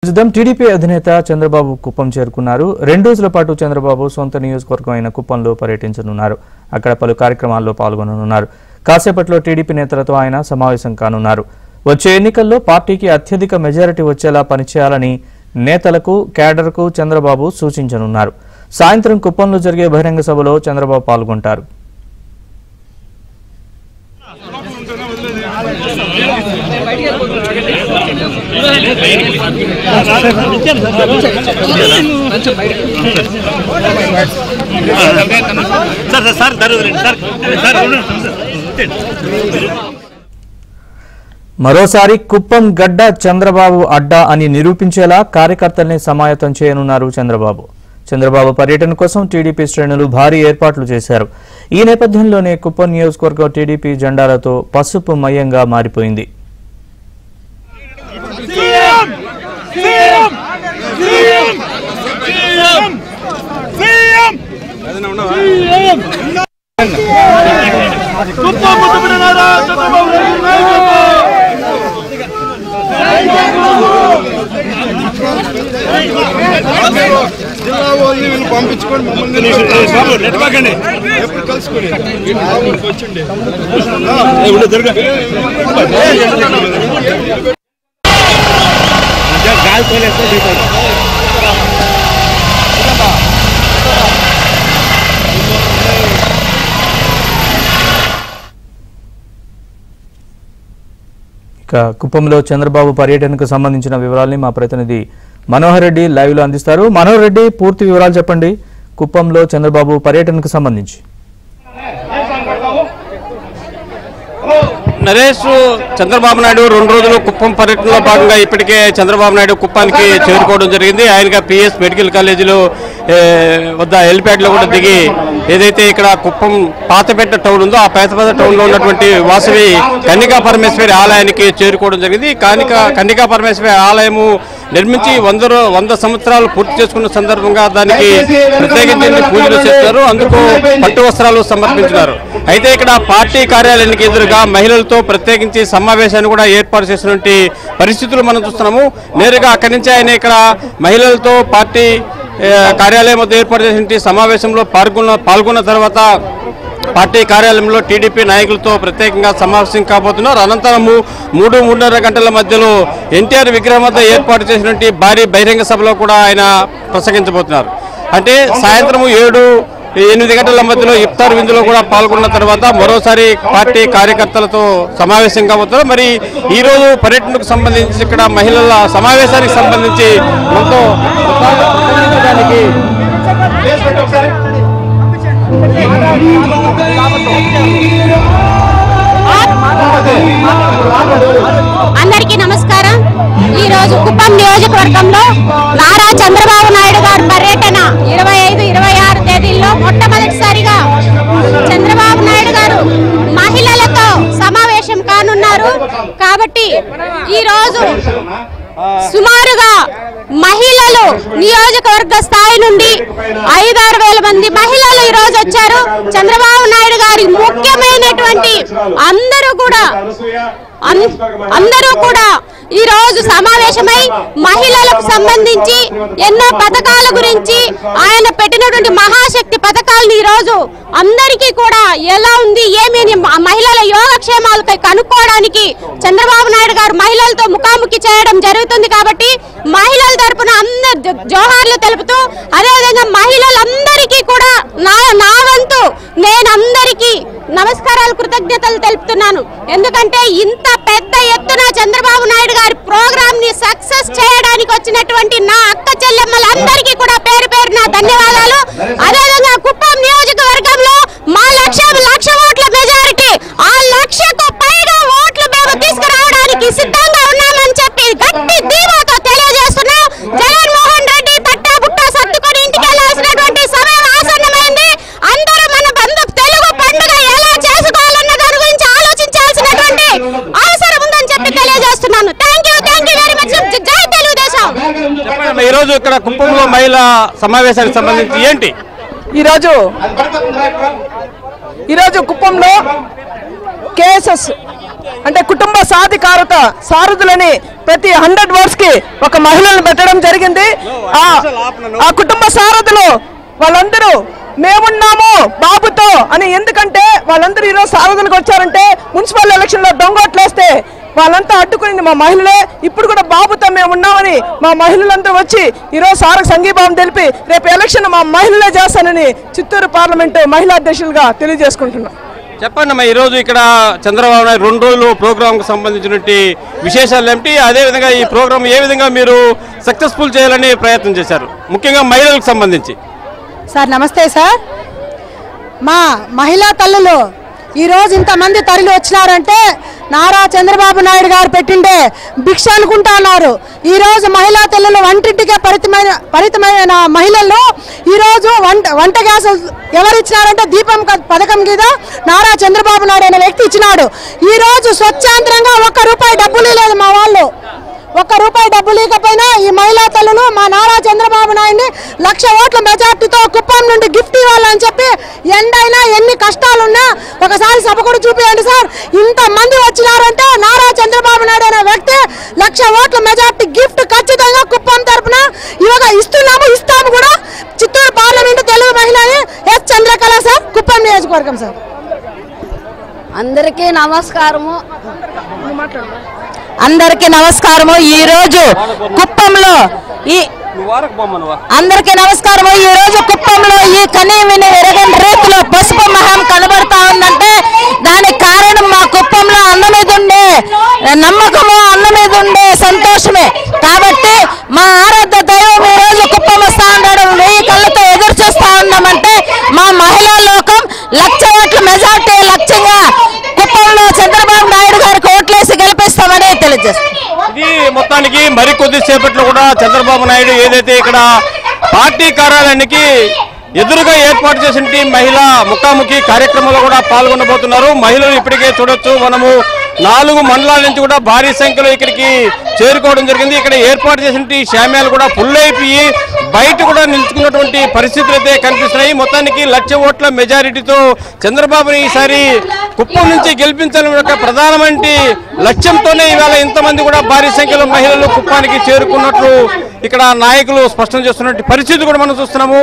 TDP అధినేత చంద్రబాబు కుప్పం చేరుకున్నారు. 2 రోజుల పాటు చంద్రబాబు సొంత నియోజకవర్గం అయిన కుప్పంలో పర్యటించనున్నారు. అక్కడ పలు కార్యక్రమాల్లో పాల్గొననున్నారు. కాసేపట్లో టీడీపీ నేతలతో ఆయన సమావేశం కానున్నారు. వచ్చే ఎన్నికల్లో పార్టీకి అత్యధిక మెజారిటీ వచ్చేలా పనిచేయాలని నేతలకు కేడర్కు చంద్రబాబు సూచించనున్నారు. సాయంత్రం కుప్పంలో జరిగే బహిరంగ సభలో చంద్రబాబు పాల్గొంటారు. మరోసారి కుప్పం గడ్డ చంద్రబాబు అడ్డా అని నిరూపించేలా కార్యకర్తల్ని సమాయత్తం చేయనున్నారు చంద్రబాబు. చంద్రబాబు పర్యటన కోసం టీడీపీ శ్రేణులు భారీ ఏర్పాట్లు చేశారు. ఈ నేపథ్యంలోనే కుప్పం నియోజకవర్గం టీడీపీ జెండాలతో పసుపు మయంగా మారిపోయింది. జిల్లా వాళ్ళని వీళ్ళు పంపించుకొని మమ్మల్ని ఎప్పుడు కలుసుకొని వచ్చిండే కుప్పంలో చంద్రబాబు పర్యటనకు సంబంధించిన వివరాల్ని మా ప్రతినిధి మనోహర్ రెడ్డి లైవ్ లో అందిస్తారు. మనోహర్ రెడ్డి, పూర్తి వివరాలు చెప్పండి. కుప్పంలో చంద్రబాబు పర్యటనకు సంబంధించి. నరేష్, చంద్రబాబు నాయుడు 2 రోజులు కుప్పం పర్యటనలో భాగంగా ఇప్పటికే చంద్రబాబు నాయుడు కుప్పానికి చేరుకోవడం జరిగింది. ఆయనగా పిఎస్ మెడికల్ కాలేజీలో వద్ద హెలిప్యాడ్ లో కూడా దిగి ఏదైతే ఇక్కడ కుప్పం పాతపేట టౌన్ ఉందో ఆ పాతపేట టౌన్ లో ఉన్నటువంటి వాసవి కన్నికా పరమేశ్వరి ఆలయానికి చేరుకోవడం జరిగింది. కన్నికా పరమేశ్వరి ఆలయము నిర్మించి 100 సంవత్సరాలు పూర్తి చేసుకున్న సందర్భంగా దానికి ప్రత్యేకించి పూజలు చేస్తున్నారు. అందుకు పట్టు వస్త్రాలు సమర్పించినారు. అయితే ఇక్కడ పార్టీ కార్యాలయానికి ఎదురుగా మహిళలతో ప్రత్యేకించి సమావేశాన్ని కూడా ఏర్పాటు చేసినటువంటి పరిస్థితులు మనం చూస్తున్నాము. నేరుగా అక్కడి నుంచి ఆయన ఇక్కడ మహిళలతో పార్టీ కార్యాలయం వద్ద ఏర్పాటు చేసిన సమావేశంలో పాల్గొన్న తర్వాత పార్టీ కార్యాలయంలో టీడీపీ నాయకులతో ప్రత్యేకంగా సమావేశం కాబోతున్నారు. అనంతరము 3-3:30 గంటల మధ్యలో ఎన్టీఆర్ విగ్రహం వద్ద ఏర్పాటు చేసినటువంటి భారీ బహిరంగ సభలో కూడా ఆయన ప్రసంగించబోతున్నారు. అంటే సాయంత్రం 7-8 గంటల మధ్యలో ఇఫ్తార్ విందులో కూడా పాల్గొన్న తర్వాత మరోసారి పార్టీ కార్యకర్తలతో సమావేశం కాబోతున్నారు. మరి ఈ రోజు పర్యటనకు సంబంధించి ఇక్కడ మహిళల సమావేశానికి సంబంధించి మనతో అందరికీ నమస్కారం. ఈ రోజు కుప్పం నియోజకవర్గంలో నారా చంద్రబాబు నాయుడు గారి పర్యటన 25-26 తేదీల్లో మొట్టమొదటిసారిగా చంద్రబాబు నాయుడు గారు మహిళలతో సమావేశం కానున్నారు. కాబట్టి ఈ రోజు సుమారుగా మహిళలు నియోజకవర్గ స్థాయి నుండి 5-6 వేల మంది మహిళలు ఈ రోజు వచ్చారు. చంద్రబాబు నాయుడు గారి ముఖ్యమైనటువంటి అందరూ కూడా ఈ రోజు సమావేశమై మహిళలకు సంబంధించి ఎన్నో పథకాల గురించి ఆయన పెట్టినటువంటి మహాశక్తి పథకాలను ఈ రోజు అందరికీ కూడా ఎలా ఉంది ఏమి మహిళల యోగక్షేమాలు కనుక్కోవడానికి చంద్రబాబు నాయుడు గారు మహిళలతో ముఖాముఖి చేయడం జరుగుతుంది. కాబట్టి మహిళల తరపున అందరు జోహార్లు తెలుపుతూ అదేవిధంగా మహిళలందరికీ కూడా నా వంతు నేనందరికీ నమస్కారాలు కృతజ్ఞతలు తెలుపుతున్నాను. ఎందుకంటే ఇంత పెద్ద ఎత్తున చంద్రబాబు నాయుడు గారి ప్రోగ్రామ్ ని సక్సెస్ చేయడానికి వచ్చినటువంటి నా అక్క చెల్లెమ్మలందరికీ కూడా పేరు పేరున ధన్యవాదాలు. అదేవిధంగా కుప్పం నియోజకవర్గంలో మా లక్ష ఓట్ల మెజారిటీ, ఆ 1,00,000కు పైగా ఓట్లు మేము తీసుకురావడానికి సిద్ధంగా ఉన్నామని చెప్పి గట్టి ధీమాతో తెలియజేస్తున్నాం. జగన్మోహన్ రెడ్డి తట్టాబుట్టా సర్దుకొని ఇంటికి వెళ్లాల్సినటువంటి సమయం ఆసన్నమైంది. అందరూ మన తెలుగు పండుగ ఎలా చేసుకోవాలన్న దాని గురించి ఆలోచించాల్సినటువంటి అవసరం ఉందని చెప్పి తెలియజేస్తున్నాను. Thank you very much. జై తెలుగుదేశం. ఈ రోజు ఇక్కడ కుప్పంలో మహిళా సమావేశానికి సంబంధించి ఏంటి? ఈరోజు కుప్పంలో కేఎస్ఎస్ అంటే కుటుంబ సాధికారత సారథులని ప్రతి 100 వర్డ్స్ కి ఒక మహిళను పెట్టడం జరిగింది. ఆ కుటుంబ సారథులు వాళ్ళందరూ మేమున్నాము బాబుతో అని, ఎందుకంటే వాళ్ళందరూ ఈరోజు సారథులకు వచ్చారంటే మున్సిపల్ ఎలక్షన్ లో దొంగోట్లేస్తే వాళ్ళంతా అడ్డుకునింది మా మహిళలే. ఇప్పుడు కూడా బాబుతో మేము ఉన్నామని మా మహిళలంతా వచ్చి ఈరోజు సారకు సంఘీభావం తెలిపి రేపు ఎలక్షన్ మా మహిళలే చేస్తానని చిత్తూరు పార్లమెంటు మహిళా అధ్యక్షులుగా తెలియజేసుకుంటున్నాం. చెప్పండి అమ్మా, ఈరోజు ఇక్కడ చంద్రబాబు నాయుడు 2 రోజులు ప్రోగ్రాంకు సంబంధించినటువంటి విశేషాలు ఏమిటి, అదేవిధంగా ఈ ప్రోగ్రాం ఏ విధంగా మీరు సక్సెస్ఫుల్ చేయాలని ప్రయత్నం చేశారు, ముఖ్యంగా మహిళలకు సంబంధించి? సార్ నమస్తే సార్. మా మహిళా తల్లులు ఈరోజు ఇంతమంది తరలి వచ్చినారంటే నారా చంద్రబాబు నాయుడు గారు పెట్టిండే భిక్ష అనుకుంటా ఉన్నారు. ఈరోజు మహిళా తల్లులు వంటింటికే పరిమితమైన మహిళలు ఈరోజు వంట గ్యాస్ ఎవరిచ్చినారంటే దీపం పథకం మీద నారా చంద్రబాబు నాయుడు అనే వ్యక్తి ఇచ్చినాడు. ఈరోజు స్వచ్ఛాంతరంగా ₹1 డబ్బులు లేదు మా వాళ్ళు. ₹1 డబ్బు లేకపోయినా ఈ మహిళా తల్లులు మా నారా చంద్రబాబు నాయుడిని 1,00,000 ఓట్ల మెజార్టీతో కుప్పం నుండి గిఫ్ట్ ఇవ్వాలని చెప్పి ఎండైనా ఎన్ని కష్టాలున్నా ఒకసారి సభ కూడా చూపించండి సార్. ఇంతమంది వచ్చినారంటే నారా చంద్రబాబు నాయుడు అనే వ్యక్తి 1,00,000 ఓట్ల మెజార్టీ గిఫ్ట్ ఖచ్చితంగా కుప్పం తరఫున ఇస్తాము కూడా. చిత్తూరు పార్లమెంటు తెలుగు మహిళని ఎస్ చంద్రకళ సార్, కుప్పం నియోజకవర్గం సార్. అందరికీ నమస్కారము. ఈ రోజు కుప్పంలో అందరికీ నమస్కారము. ఈ రోజు కుప్పంలో ఈ కనీ విని ఎరగని రీతిలో పసుపు మహం కనబడతా ఉందంటే దానికి కారణం మా కుప్పంలో అన్న మీద ఉండే నమ్మకము, అన్న మీద ఉండే సంతోషమే. కాబట్టి మా ఆరాధ్య దైవం ఈ రోజు కుప్పం వస్తా ఉండడం 1000 కళ్ళతో ఎదురు చూస్తా ఉన్నామంటే మా మహిళా లోకం 1,00,000 ఓట్ల మెజార్టీ లక్ష్యంగా కుప్పంలో చంద్రబాబు నాయుడు గారికి ఓట్లేసి గెలిపిస్తామని తెలియజేస్తాం. ఇది మొత్తానికి మరి కొద్దిసేపట్లో కూడా చంద్రబాబు నాయుడు ఏదైతే ఇక్కడ పార్టీ కార్యాలయానికి ఎదురుగా ఏర్పాటు చేసిన మహిళా ముఖాముఖి కార్యక్రమంలో కూడా పాల్గొనబోతున్నారు. మహిళలు ఇప్పటికే చూడొచ్చు, మనము 4 మండలాల నుంచి కూడా భారీ సంఖ్యలో ఇక్కడికి చేరుకోవడం జరిగింది. ఇక్కడ ఏర్పాటు చేసిన శామ్యాలు కూడా ఫుల్ అయిపోయి బయట కూడా నిలుచుకున్నటువంటి పరిస్థితులు అయితే కనిపిస్తున్నాయి. మొత్తానికి 1,00,000 ఓట్ల మెజారిటీతో చంద్రబాబుని ఈసారి కుప్పం నుంచి గెలిపించాలని ఒక ప్రధానమైన లక్ష్యంతోనే ఇవాళ ఇంతమంది కూడా భారీ సంఖ్యలో మహిళలు కుప్పానికి చేరుకున్నట్లు ఇక్కడ నాయకులు స్పష్టం చేస్తున్నటువంటి పరిస్థితి కూడా మనం చూస్తున్నాము.